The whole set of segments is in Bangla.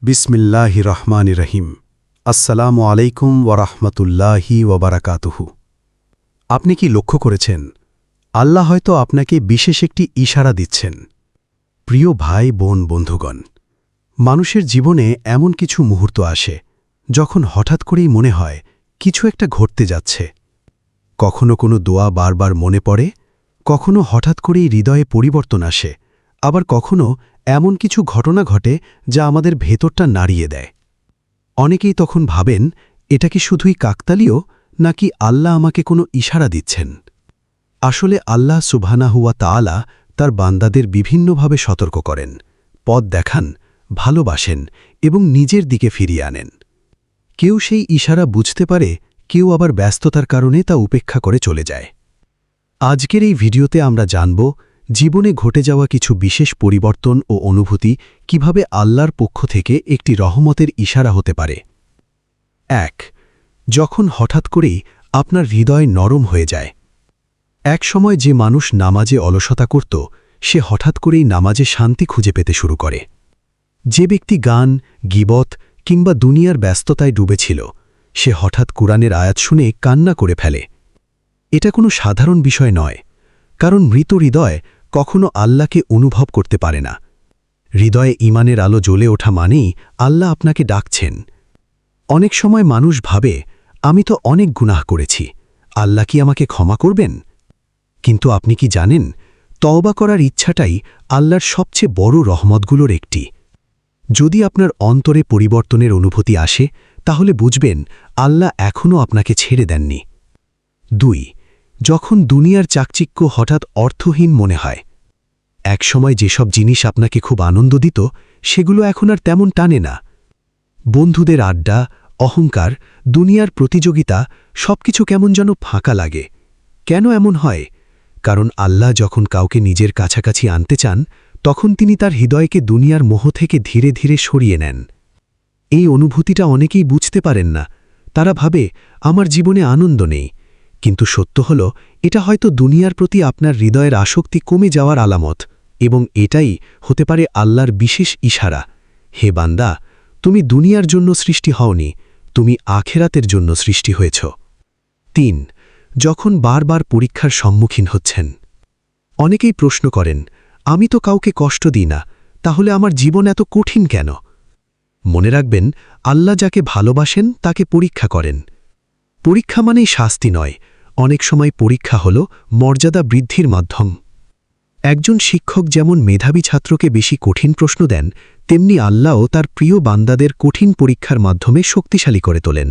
বিসমিল্লাহির রহমানির রহিম। আসসালামু আলাইকুম ওয়ারাহমাতুল্লাহি ওয়াবারাকাতুহু। আপনি কি লক্ষ্য করেছেন, আল্লাহ হয়তো আপনাকে বিশেষ একটি ইশারা দিচ্ছেন? প্রিয় ভাই বোন বন্ধুগণ, মানুষের জীবনে এমন কিছু মুহূর্ত আসে যখন হঠাৎ করেই মনে হয় কিছু একটা ঘটতে যাচ্ছে। কখনো কোনো দোয়া বারবার মনে পড়ে, কখনো হঠাৎ করেই হৃদয়ে পরিবর্তন আসে, আবার কখনো এমন কিছু ঘটনা ঘটে যা আমাদের ভেতরটা নাড়িয়ে দেয়। অনেকেই তখন ভাবেন, এটা কি শুধুই কাকতালীয়, নাকি আল্লাহ আমাকে কোনো ইশারা দিচ্ছেন? আসলে আল্লাহ সুবহানাহু ওয়া তাআলা তার বান্দাদের বিভিন্নভাবে সতর্ক করেন, পথ দেখান, ভালোবাসেন এবং নিজের দিকে ফিরিয়ে আনেন। কেউ সেই ইশারা বুঝতে পারে, কেউ আবার ব্যস্ততার কারণে তা উপেক্ষা করে চলে যায়। আজকের এই ভিডিওতে আমরা জানব, জীবনে ঘটে যাওয়া কিছু বিশেষ পরিবর্তন ও অনুভূতি কিভাবে আল্লাহর পক্ষ থেকে একটি রহমতের ইশারা হতে পারে। ১. যখন হঠাৎ করেই আপনার হৃদয় নরম হয়ে যায়। এক সময় যে মানুষ নামাজে অলসতা করত, সে হঠাৎ করেই নামাজে শান্তি খুঁজে পেতে শুরু করে। যে ব্যক্তি গান, গীবত কিংবা দুনিয়ার ব্যস্ততায় ডুবেছিল, সে হঠাৎ কুরআনের আয়াত শুনে কান্না করে ফেলে। এটা কোনো সাধারণ বিষয় নয়, কারণ মৃত হৃদয় কখনো আল্লাহকে অনুভব করতে পারে না। হৃদয়ে ঈমানের আলো জ্বলে ওঠা মানেই আল্লাহ আপনাকে ডাকছেন। অনেক সময় মানুষ ভাবে, আমি তো অনেক গুনাহ করেছি, আল্লাহ কি আমাকে ক্ষমা করবেন? কিন্তু আপনি কি জানেন, তওবা করার ইচ্ছাটাই আল্লাহর সবচেয়ে বড় রহমতগুলোর একটি। যদি আপনার অন্তরে পরিবর্তনের অনুভূতি আসে, তাহলে বুঝবেন আল্লাহ এখনও আপনাকে ছেড়ে দেননি। ২. যখন দুনিয়ার চাকচিক্য হঠাৎ অর্থহীন মনে হয়। একসময় যেসব জিনিস আপনাকে খুব আনন্দ দিত, সেগুলো এখন আর তেমন টানে না। বন্ধুদের আড্ডা, অহংকার, দুনিয়ার প্রতিযোগিতা সবকিছু কেমন যেন ফাঁকা লাগে। কেন এমন হয়? কারণ আল্লাহ যখন কাউকে নিজের কাছাকাছি আনতে চান, তখন তিনি তার হৃদয়কে দুনিয়ার মোহ থেকে ধীরে ধীরে সরিয়ে নেন। এই অনুভূতিটা অনেকেই বুঝতে পারেন না। তারা ভাবে, আমার জীবনে আনন্দ নেই। কিন্তু সত্য হল, এটা হয়তো দুনিয়ার প্রতি আপনার হৃদয়ের আসক্তি কমে যাওয়ার আলামত, এবং এটাই হতে পারে আল্লাহর বিশেষ ইশারা। হে বান্দা, তুমি দুনিয়ার জন্য সৃষ্টি হওনি, তুমি আখেরাতের জন্য সৃষ্টি হয়েছ। ৩. যখন বারবার পরীক্ষার সম্মুখীন হচ্ছেন। অনেকেই প্রশ্ন করেন, আমি তো কাউকে কষ্ট দিই না, তাহলে আমার জীবন এত কঠিন কেন? মনে রাখবেন, আল্লাহ যাকে ভালোবাসেন তাকে পরীক্ষা করেন। পরীক্ষা মানেই শাস্তি নয়, অনেক সময় পরীক্ষা হল মর্যাদা বৃদ্ধির মাধ্যম। একজন শিক্ষক যেমন মেধাবী ছাত্রকে বেশি কঠিন প্রশ্ন দেন, তেমনি আল্লাহও তার প্রিয় বান্দাদের কঠিন পরীক্ষার মাধ্যমে শক্তিশালী করে তোলেন।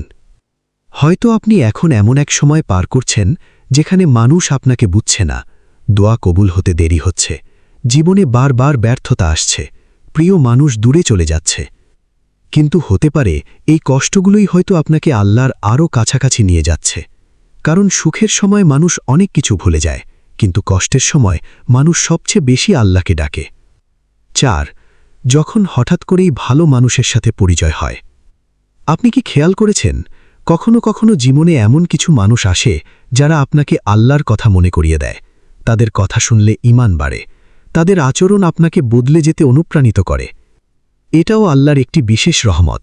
হয়তো আপনি এখন এমন এক সময় পার করছেন যেখানে মানুষ আপনাকে বুঝছে না, দোয়া কবুল হতে দেরি হচ্ছে, জীবনে বারবার ব্যর্থতা আসছে, প্রিয় মানুষ দূরে চলে যাচ্ছে। কিন্তু হতে পারে এই কষ্টগুলোই হয়তো আপনাকে আল্লাহর আরও কাছাকাছি নিয়ে যাচ্ছে। কারণ সুখের সময় মানুষ অনেক কিছু ভুলে যায়, কিন্তু কষ্টের সময় মানুষ সবচেয়ে বেশি আল্লাহকে ডাকে। ৪. যখন হঠাৎ করেই ভালো মানুষের সাথে পরিচয় হয়। আপনি কি খেয়াল করেছেন, কখনো কখনো জীবনে এমন কিছু মানুষ আসে যারা আপনাকে আল্লাহর কথা মনে করিয়ে দেয়। তাদের কথা শুনলে ঈমান বাড়ে, তাদের আচরণ আপনাকে বদলে যেতে অনুপ্রাণিত করে। এটাও আল্লাহর একটি বিশেষ রহমত,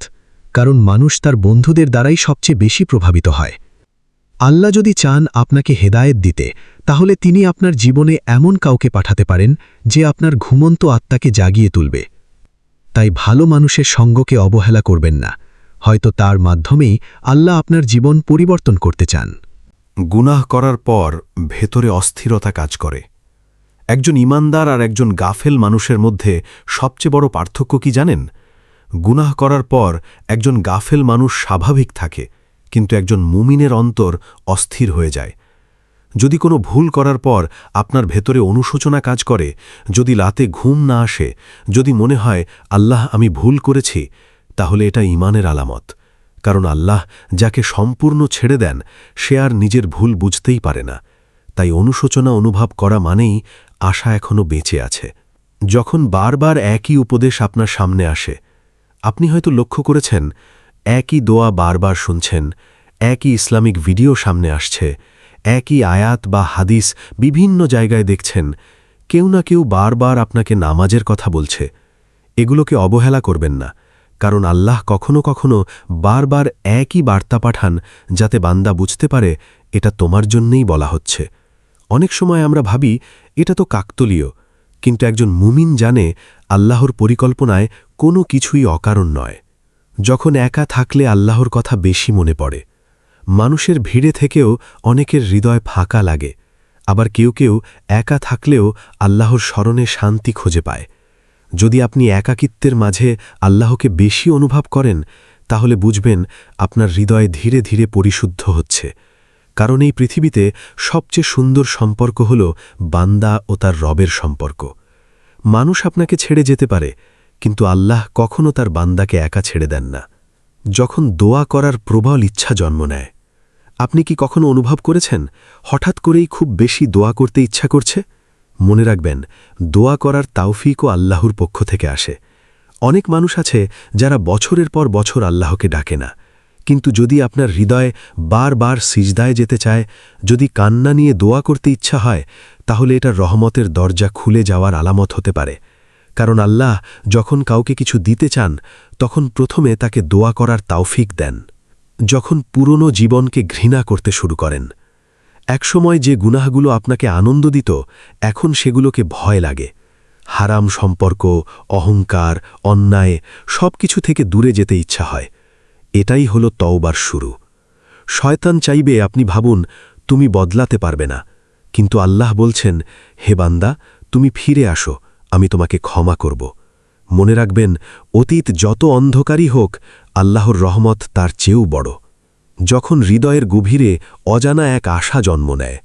কারণ মানুষ তার বন্ধুদের দ্বারাই সবচেয়ে বেশি প্রভাবিত হয়। আল্লাহ যদি চান আপনাকে হেদায়েত দিতে, তাহলে তিনি আপনার জীবনে এমন কাউকে পাঠাতে পারেন যে আপনার ঘুমন্ত আত্মাকে জাগিয়ে তুলবে। তাই ভালো মানুষের সঙ্গকে অবহেলা করবেন না, হয়তো তার মাধ্যমেই আল্লাহ আপনার জীবন পরিবর্তন করতে চান। গুনাহ করার পর ভেতরে অস্থিরতা কাজ করে। একজন ঈমানদার আর একজন গাফেল মানুষের মধ্যে সবচেয়ে বড় পার্থক্য কি জানেন? গুনাহ করার পর একজন গাফেল মানুষ স্বাভাবিক থাকে, কিন্তু একজন মুমিনের অন্তর অস্থির হয়ে যায়। যদি কোনো ভুল করার পর আপনার ভেতরে অনুশোচনা কাজ করে, যদি রাতে ঘুম না আসে, যদি মনে হয় আল্লাহ আমি ভুল করেছি, তাহলে এটা ঈমানের আলামত। কারণ আল্লাহ যাকে সম্পূর্ণ ছেড়ে দেন, সে আর নিজের ভুল বুঝতেই পারে না। তাই অনুশোচনা অনুভব করা মানেই আশা এখনও বেঁচে আছে। যখন বারবার একই উপদেশ আপনার সামনে আসে, আপনি হয়তো লক্ষ্য করেছেন, একই দোয়া বারবার শুনছেন, একই ইসলামিক ভিডিও সামনে আসছে, একই আয়াত বা হাদিস বিভিন্ন জায়গায় দেখছেন, কেউ না কেউ বারবার আপনাকে নামাজের কথা বলছে। এগুলোকে অবহেলা করবেন না, কারণ আল্লাহ কখনো কখনো বারবার একই বার্তা পাঠান যাতে বান্দা বুঝতে পারে এটা তোমার জন্যেই বলা হচ্ছে। অনেক সময় আমরা ভাবি এটা তো কাকতলীয়, কিন্তু একজন মুমিন জানে আল্লাহর পরিকল্পনায় কোনো কিছুই অকারণ নয়। যখন একা থাকলে আল্লাহর কথা বেশি মনে পড়ে। মানুষের ভিড়ে থেকেও অনেকের হৃদয় ফাঁকা লাগে, আবার কেউ কেউ একা থাকলেও আল্লাহর স্মরণে শান্তি খুঁজে পায়। যদি আপনি একাকিত্বের মাঝে আল্লাহকে বেশি অনুভব করেন, তাহলে বুঝবেন আপনার হৃদয় ধীরে ধীরে পরিশুদ্ধ হচ্ছে। কারণ এই পৃথিবীতে সবচেয়ে সুন্দর সম্পর্ক হল বান্দা ও তার রবের সম্পর্ক। মানুষ আপনাকে ছেড়ে যেতে পারে, কিন্তু আল্লাহ কখনো তার বান্দাকে একা ছেড়ে দেন না। যখন দোয়া করার প্রবল ইচ্ছা জন্ম নেয়, আপনি কি কখনো অনুভব করেছেন হঠাৎ করেই খুব বেশি দোয়া করতে ইচ্ছা করছে? মনে রাখবেন, দোয়া করার তাওফিকও আল্লাহর পক্ষ থেকে আসে। অনেক মানুষ আছে যারা বছরের পর বছর আল্লাহকে ডাকে না, কিন্তু যদি আপনার হৃদয় বারবার সিজদায় যেতে চায়, যদি কান্না নিয়ে দোয়া করতে ইচ্ছা হয়, তাহলে এটা রহমতের দরজা খুলে যাওয়ার আলামত হতে পারে। কারণ আল্লাহ যখন কাউকে কিছু দিতে চান, তখন প্রথমে তাকে দোয়া করার তাওফিক দেন। যখন পুরনো জীবনকে ঘৃণা করতে শুরু করেন, একসময় যে গুনাহগুলো আপনাকে আনন্দ দিত, এখন সেগুলোকে ভয় লাগে। হারাম সম্পর্ক, অহংকার, অন্যায় সব কিছু থেকে দূরে যেতে ইচ্ছা হয়। এটাই হলো তওবার শুরু। শয়তান চাইবে আপনি ভাবুন তুমি বদলাতে পারবে না, কিন্তু আল্লাহ বলছেন, হে বান্দা, তুমি ফিরে আসো, আমি তোমাকে ক্ষমা করব। মনে রাখবেন, অতীত যত অন্ধকারই হোক, আল্লাহর রহমত তার চেয়েও বড়। যখন হৃদয়ের গভীরে অজানা এক আশা জন্ম নেয়,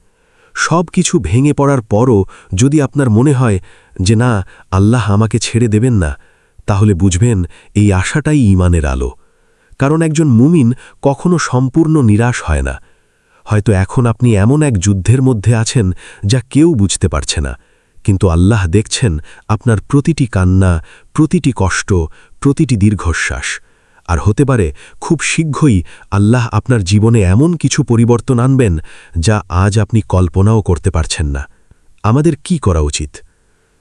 সব কিছু ভেঙে পড়ার পরও যদি আপনার মনে হয় যে না, আল্লাহ আমাকে ছেড়ে দেবেন না, তাহলে বুঝবেন এই আশাটাই ঈমানের আলো। কারণ একজন মুমিন কখনো সম্পূর্ণ নিরাশ হয় না। হয়তো এখন আপনি এমন এক যুদ্ধের মধ্যে আছেন যা কেউ বুঝতে পারছে না, কিন্তু আল্লাহ দেখছেন আপনার প্রতিটি কান্না, প্রতিটি কষ্ট, প্রতিটি দীর্ঘশ্বাস। আর হতে পারে খুব শীঘ্রই আল্লাহ আপনার জীবনে এমন কিছু পরিবর্তন আনবেন যা আজ আপনি কল্পনাও করতে পারছেন না। আমাদের কি করা উচিত?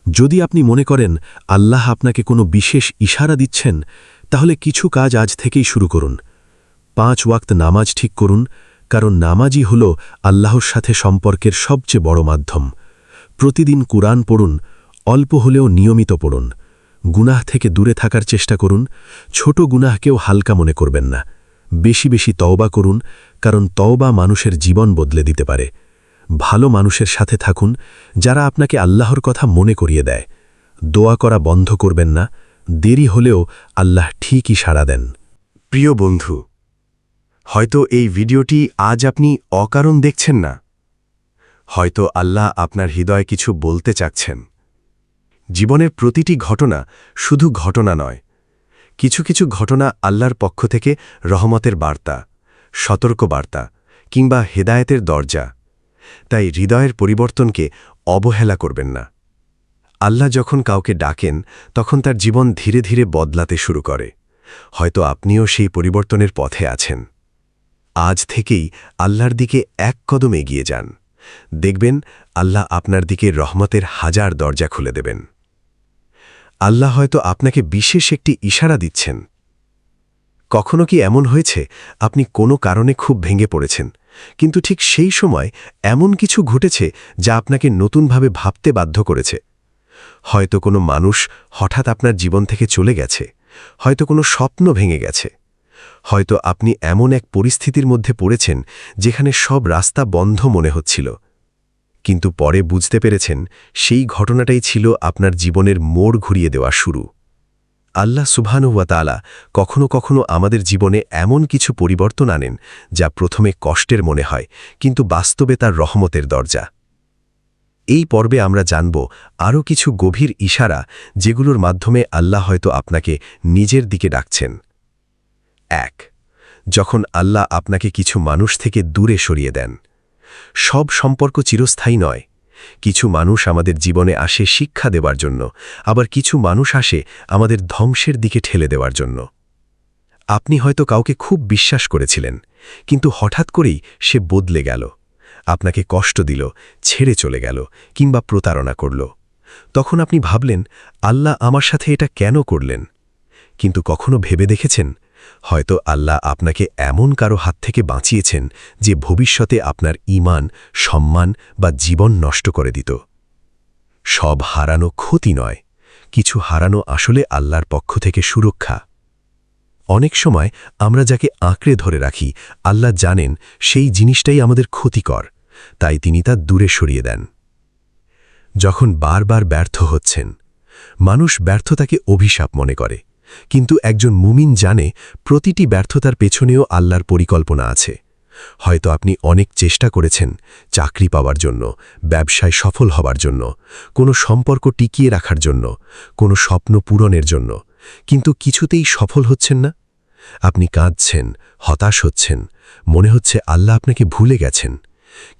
যদি আপনি মনে করেন আল্লাহ আপনাকে কোনো বিশেষ ইশারা দিচ্ছেন, তাহলে কিছু কাজ আজ থেকেই শুরু করুন। 5 ওয়াক্ত নামাজ ঠিক করুন, কারণ নামাজই হল আল্লাহর সাথে সম্পর্কের সবচেয়ে বড় মাধ্যম। প্রতিদিন কুরআন পড়ুন, অল্প হলেও নিয়মিত পড়ুন। গুনাহ থেকে দূরে থাকার চেষ্টা করুন, ছোট গুনাহকেও হালকা মনে করবেন না। বেশি বেশি তওবা করুন, কারণ তওবা মানুষের জীবন বদলে দিতে পারে। ভালো মানুষের সাথে থাকুন, যারা আপনাকে আল্লাহর কথা মনে করিয়ে দেয়। দোয়া করা বন্ধ করবেন না, দেরি হলেও আল্লাহ ঠিকই সাড়া দেন। প্রিয় বন্ধু, হয়তো এই ভিডিওটি আজ আপনি অকারণ দেখছেন না। হয়তো আল্লাহ আপনার হৃদয়ে কিছু বলতে চাচ্ছেন। জীবনের প্রতিটি ঘটনা শুধু ঘটনা নয়, কিছু কিছু ঘটনা আল্লাহর পক্ষ থেকে রহমতের বার্তা, সতর্ক বার্তা কিংবা হেদায়েতের দরজা। তাই হৃদয়ের পরিবর্তনকে অবহেলা করবেন না। আল্লাহ যখন কাউকে ডাকেন, তখন তার জীবন ধীরে ধীরে বদলাতে শুরু করে। হয়তো আপনিও সেই পরিবর্তনের পথে আছেন। আজ থেকেই আল্লাহর দিকে এক কদম এগিয়ে যান। দেখবেন আল্লাহ আপনার দিকে রহমতের 1000 দরজা খুলে দেবেন। আল্লাহ হয়তো আপনাকে বিশেষ একটি ইশারা দিচ্ছেন। কখনো কি এমন হয়েছে আপনি কোনো কারণে খুব ভেঙে পড়েছেন, কিন্তু ঠিক সেই সময় এমন কিছু ঘটেছে যা আপনাকে নতুনভাবে ভাবতে বাধ্য করেছে? হয়তো কোনো মানুষ হঠাৎ আপনার জীবন থেকে চলে গেছে, হয়তো কোনো স্বপ্ন ভেঙে গেছে, হয়তো আপনি এমন এক পরিস্থিতির মধ্যে পড়েছেন যেখানে সব রাস্তা বন্ধ মনে হচ্ছিল, কিন্তু পরে বুঝতে পেরেছেন সেই ঘটনাটাই ছিল আপনার জীবনের মোড় ঘুরিয়ে দেওয়া শুরু। আল্লাহ সুবহানাহু ওয়া তাআলা কখনো কখনো আমাদের জীবনে এমন কিছু পরিবর্তন আনেন যা প্রথমে কষ্টের মনে হয়, কিন্তু বাস্তবে তার রহমতের দরজা। এই পর্বে আমরা জানব আরও কিছু গভীর ইশারা, যেগুলোর মাধ্যমে আল্লাহ হয়তো আপনাকে নিজের দিকে ডাকছেন। 1. যখন আল্লাহ আপনাকে কিছু মানুষ থেকে দূরে সরিয়ে দেন। সব সম্পর্ক চিরস্থায়ী নয়। কিছু মানুষ আমাদের জীবনে আসে শিক্ষা দেওয়ার জন্য, আবার কিছু মানুষ আসে আমাদের ধ্বংসের দিকে ঠেলে দেওয়ার জন্য। আপনি হয়তো কাউকে খুব বিশ্বাস করেছিলেন, কিন্তু হঠাৎ করেই সে বদলে গেল, আপনাকে কষ্ট দিল, ছেড়ে চলে গেল কিংবা প্রতারণা করল। তখন আপনি ভাবলেন, আল্লাহ আমার সাথে এটা কেন করলেন? কিন্তু কখনো ভেবে দেখেছেন হয়তো আল্লাহ আপনাকে এমন কারো হাত থেকে বাঁচিয়েছেন যে ভবিষ্যতে আপনার ঈমান, সম্মান বা জীবন নষ্ট করে দিত। সব হারানো ক্ষতি নয়, কিছু হারানো আসলে আল্লাহর পক্ষ থেকে সুরক্ষা। অনেক সময় আমরা যাকে আঁকড়ে ধরে রাখি আল্লাহ জানেন সেই জিনিসটাই আমাদের ক্ষতিকর, তাই তিনি তা দূরে সরিয়ে দেন। যখন বারবার ব্যর্থ হচ্ছেন, মানুষ ব্যর্থতাকে অভিশাপ মনে করে, কিন্তু একজন মুমিন জানে প্রতিটি ব্যর্থতার পেছনেও আল্লাহর পরিকল্পনা আছে। হয়তো আপনি অনেক চেষ্টা করেছেন চাকরি পাওয়ার জন্য, ব্যবসায় সফল হবার জন্য, কোনো সম্পর্ক টিকিয়ে রাখার জন্য, কোনো স্বপ্ন পূরণের জন্য, কিন্তু কিছুতেই সফল হচ্ছেন না। আপনি কাঁদছেন, হতাশ হচ্ছেন, মনে হচ্ছে আল্লাহ আপনাকে ভুলে গেছেন।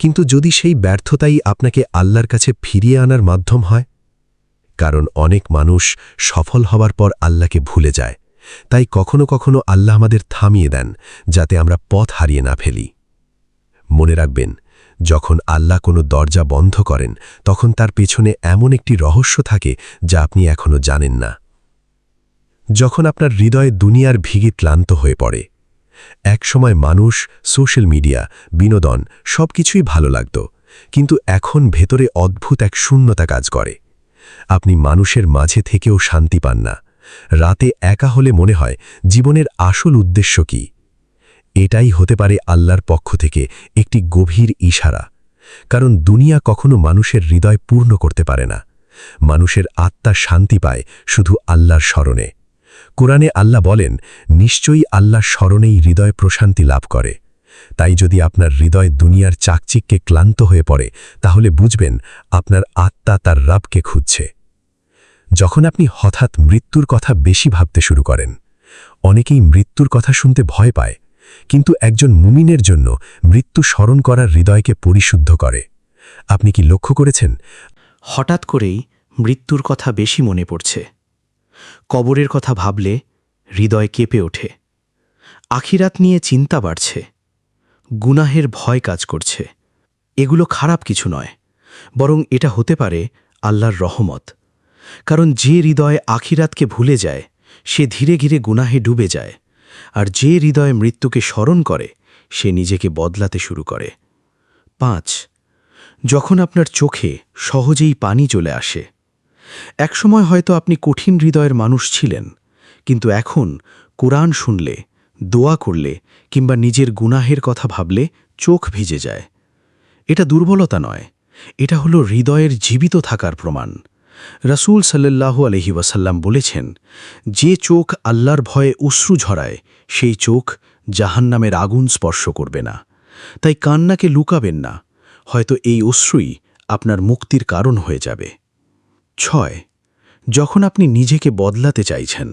কিন্তু যদি সেই ব্যর্থতাই আপনাকে আল্লাহর কাছে ফিরিয়ে আনার মাধ্যম হয়, কারণ অনেক মানুষ সফল হবার পর আল্লাহকে ভুলে যায়, তাই কখনো কখনো আল্লাহ আমাদের থামিয়ে দেন যাতে আমরা পথ হারিয়ে না ফেলি। মনে রাখবেন, যখন আল্লাহ কোনো দরজা বন্ধ করেন তখন তার পেছনে এমন একটি রহস্য থাকে যা আপনি এখনো জানেন না। যখন আপনার হৃদয়ে দুনিয়ার ভিগে ক্লান্ত হয়ে পড়ে, একসময় মানুষ, সোশ্যাল মিডিয়া, বিনোদন সবকিছুই ভালো লাগত, কিন্তু এখন ভেতরে অদ্ভুত এক শূন্যতা কাজ করে। আপনি মানুষের মাঝে থেকেও শান্তি পান না। রাতে একা হলে মনে হয় জীবনের আসল উদ্দেশ্য কি? এটাই হতে পারে আল্লাহর পক্ষ থেকে একটি গভীর ইশারা। কারণ দুনিয়া কখনো মানুষের হৃদয় পূর্ণ করতে পারে না। মানুষের আত্মা শান্তি পায় শুধু আল্লাহর স্মরণে। কোরআনে আল্লাহ বলেন, নিশ্চয়ই আল্লাহর স্মরণেই হৃদয় প্রশান্তি লাভ করে। তাই যদি আপনার হৃদয় দুনিয়ার চাকচিক্যে ক্লান্ত হয়ে পড়ে, তাহলে বুঝবেন আপনার আত্মা তার রবকে খুঁজছে। যখন আপনি হঠাৎ মৃত্যুর কথা বেশি ভাবতে শুরু করেন, অনেকেই মৃত্যুর কথা শুনতে ভয় পায়, কিন্তু একজন মুমিনের জন্য মৃত্যু স্মরণ করার হৃদয়কে পরিশুদ্ধ করে। আপনি কি লক্ষ্য করেছেন, হঠাৎ করেই মৃত্যুর কথা বেশি মনে পড়ছে? কবরের কথা ভাবলে হৃদয় কেঁপে ওঠে। আখিরাত নিয়ে চিন্তা বাড়ছে। গুনাহের ভয় কাজ করছে। এগুলো খারাপ কিছু নয়, বরং এটা হতে পারে আল্লাহর রহমত। কারণ যে হৃদয় আখিরাতকে ভুলে যায় সে ধীরে ধীরে গুনাহে ডুবে যায়, আর যে হৃদয় মৃত্যুকে স্মরণ করে সে নিজেকে বদলাতে শুরু করে। 5. যখন আপনার চোখে সহজেই পানি চলে আসে। একসময় হয়তো আপনি কঠিন হৃদয়ের মানুষ ছিলেন, কিন্তু এখন কোরআন শুনলে, দোয়া করলে কিংবা নিজের গুনাহের কথা ভাবলে চোখ ভিজে যায়। এটা দুর্বলতা নয়, এটা হলো হৃদয়ের জীবিত থাকার প্রমাণ। রাসূল সাল্লাল্লাহু আলাইহি ওয়াসাল্লাম বলেছেন, যে চোখ আল্লাহর ভয়ে অশ্রু ঝরায় সেই চোখ জাহান্নামের আগুন স্পর্শ করবে না। তাই কান্নাকে লুকাবেন না, হয়তো এই অশ্রুই আপনার মুক্তির কারণ হয়ে যাবে। 6. যখন আপনি নিজেকে বদলাতে চাইছেন।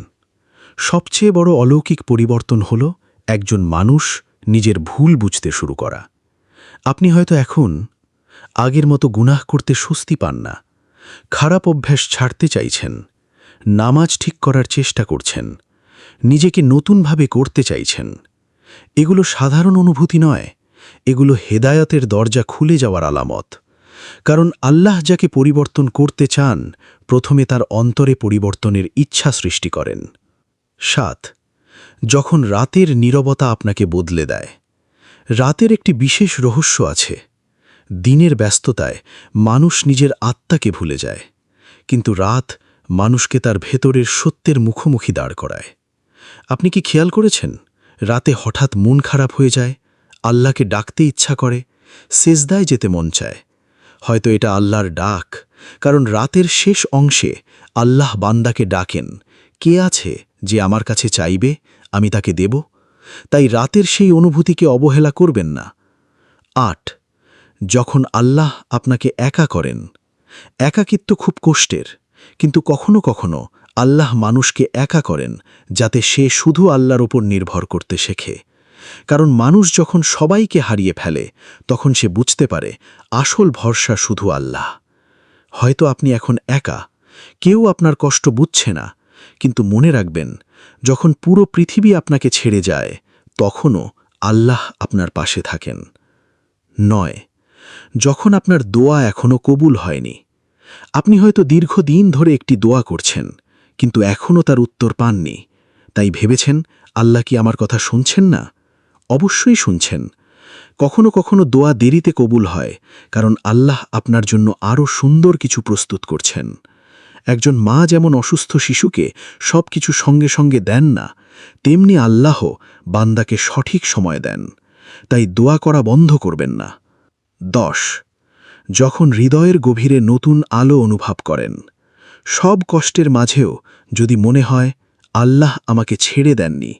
সবচেয়ে বড় অলৌকিক পরিবর্তন হল একজন মানুষ নিজের ভুল বুঝতে শুরু করা। আপনি হয়তো এখন আগের মতো গুনাহ করতে স্বস্তি পান না, খারাপ অভ্যাস ছাড়তে চাইছেন, নামাজ ঠিক করার চেষ্টা করছেন, নিজেকে নতুনভাবে করতে চাইছেন। এগুলো সাধারণ অনুভূতি নয়, এগুলো হেদায়েতের দরজা খুলে যাওয়ার আলামত। কারণ আল্লাহ যাকে পরিবর্তন করতে চান, প্রথমে তার অন্তরে পরিবর্তনের ইচ্ছা সৃষ্টি করেন। 7. যখন রাতের নীরবতা আপনাকে বদলে দেয়। রাতের একটি বিশেষ রহস্য আছে। দিনের ব্যস্ততায় মানুষ নিজের আত্মাকে ভুলে যায়, কিন্তু রাত মানুষকে তার ভেতরের সত্যের মুখোমুখি দাঁড় করায়। আপনি কি খেয়াল করেছেন, রাতে হঠাৎ মন খারাপ হয়ে যায়, আল্লাহকে ডাকতে ইচ্ছা করে, সেজদায় যেতে মন চায়? হয়তো এটা আল্লাহর ডাক, কারণ রাতের শেষ অংশে আল্লাহ বান্দাকে ডাকেন, কে আছে যে আমার কাছে চাইবে, আমি তাকে দেব। তাই রাতের সেই অনুভূতিকে অবহেলা করবেন না। 8. যখন আল্লাহ আপনাকে একা করেন। একাকিত্ব খুব কষ্টের, কিন্তু কখনো কখনো আল্লাহ মানুষকে একা করেন যাতে সে শুধু আল্লাহর ওপর নির্ভর করতে শেখে। কারণ মানুষ যখন সবাইকে হারিয়ে ফেলে তখন সে বুঝতে পারে আসল ভরসা শুধু আল্লাহ। হয়তো আপনি এখন একা, কেউ আপনার কষ্ট বুঝছে না, কিন্তু মনে রাখবেন, যখন পুরো পৃথিবী আপনাকে ছেড়ে যায় তখনও আল্লাহ আপনার পাশে থাকেন। 9. যখন আপনার দোয়া এখনও কবুল হয়নি। আপনি হয়তো দীর্ঘদিন ধরে একটি দোয়া করছেন, কিন্তু এখনও তার উত্তর পাননি। তাই ভেবেছেন আল্লাহ কি আমার কথা শুনছেন না? অবশ্যই শুনছেন। কখনো কখনো দোয়া দেরিতে কবুল হয়, কারণ আল্লাহ আপনার জন্য আরও সুন্দর কিছু প্রস্তুত করছেন। একজন মা যেমন অসুস্থ শিশুকে সব কিছু সঙ্গে সঙ্গে দেন না, তেমনি আল্লাহ বান্দাকে সঠিক সময় দেন। তাই দোয়া করা বন্ধ করবেন না। 10. যখন হৃদয়ের গভীরে নতুন আলো অনুভব করেন। সব কষ্টের মাঝেও যদি মনে হয় আল্লাহ আমাকে ছেড়ে দেননি,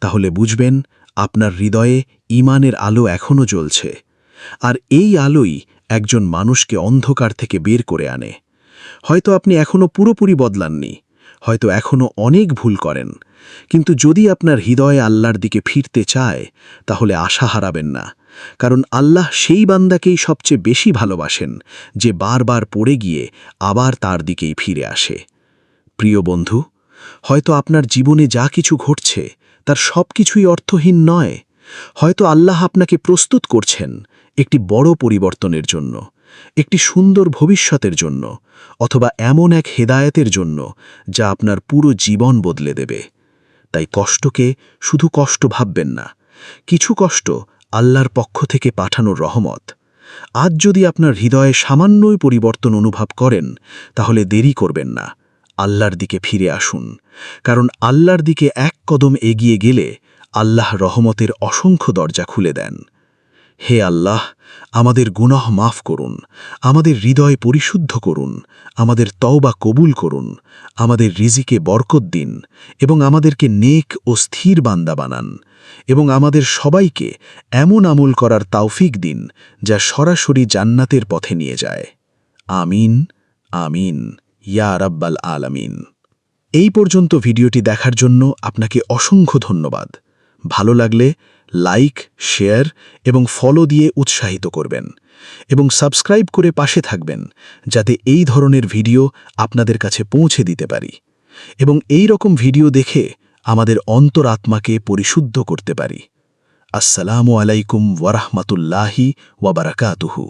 তাহলে বুঝবেন আপনার হৃদয়ে ঈমানের আলো এখনও জ্বলছে। আর এই আলোই একজন মানুষকে অন্ধকার থেকে বের করে আনে। হয়তো আপনি এখনও পুরোপুরি বদলাননি, হয়তো এখনও অনেক ভুল করেন, কিন্তু যদি আপনার হৃদয়ে আল্লাহর দিকে ফিরতে চায়, তাহলে আশা হারাবেন না। কারণ আল্লাহ সেই বান্দাকেই সবচেয়ে বেশি ভালোবাসেন যে বারবার পড়ে গিয়ে আবার তার দিকেই ফিরে আসে। প্রিয় বন্ধু, হয়তো আপনার জীবনে যা কিছু ঘটছে তার সব কিছুই অর্থহীন নয়। হয়তো আল্লাহ আপনাকে প্রস্তুত করছেন একটি বড় পরিবর্তনের জন্য, একটি সুন্দর ভবিষ্যতের জন্য, অথবা এমন এক হেদায়েতের জন্য যা আপনার পুরো জীবন বদলে দেবে। তাই কষ্টকে শুধু কষ্ট ভাববেন না, কিছু কষ্ট আল্লাহর পক্ষ থেকে পাঠানোর রহমত। আজ যদি আপনার হৃদয়ে সামান্যই পরিবর্তন অনুভব করেন, তাহলে দেরি করবেন না, আল্লাহর দিকে ফিরে আসুন। কারণ আল্লাহর দিকে এক কদম এগিয়ে গেলে আল্লাহ রহমতের অসংখ্য দরজা খুলে দেন। হে আল্লাহ, আমাদের গুনাহ মাফ করুন, আমাদের হৃদয় পরিশুদ্ধ করুন, আমাদের তওবা কবুল করুন, আমাদের রিজিকে বরকত দিন এবং আমাদেরকে নেক ও স্থির বান্দা বানান, এবং আমাদের সবাইকে এমন আমল করার তৌফিক দিন যা সরাসরি জান্নাতের পথে নিয়ে যায়। আমিন, আমিন, ইয়া রাব্বাল আলামিন। এই পর্যন্ত ভিডিওটি দেখার জন্য আপনাকে অসংখ্য ধন্যবাদ। ভালো লাগলে লাইক, শেয়ার এবং ফলো দিয়ে উৎসাহিত করবেন, এবং সাবস্ক্রাইব করে পাশে থাকবেন যাতে এই ধরনের ভিডিও আপনাদের কাছে পৌঁছে দিতে পারি এবং এই রকম ভিডিও দেখে আমাদের অন্তরাত্মাকে পরিশুদ্ধ করতে পারি। আসসালামু আলাইকুম ওয়া রাহমাতুল্লাহি ওয়া বারাকাতুহু।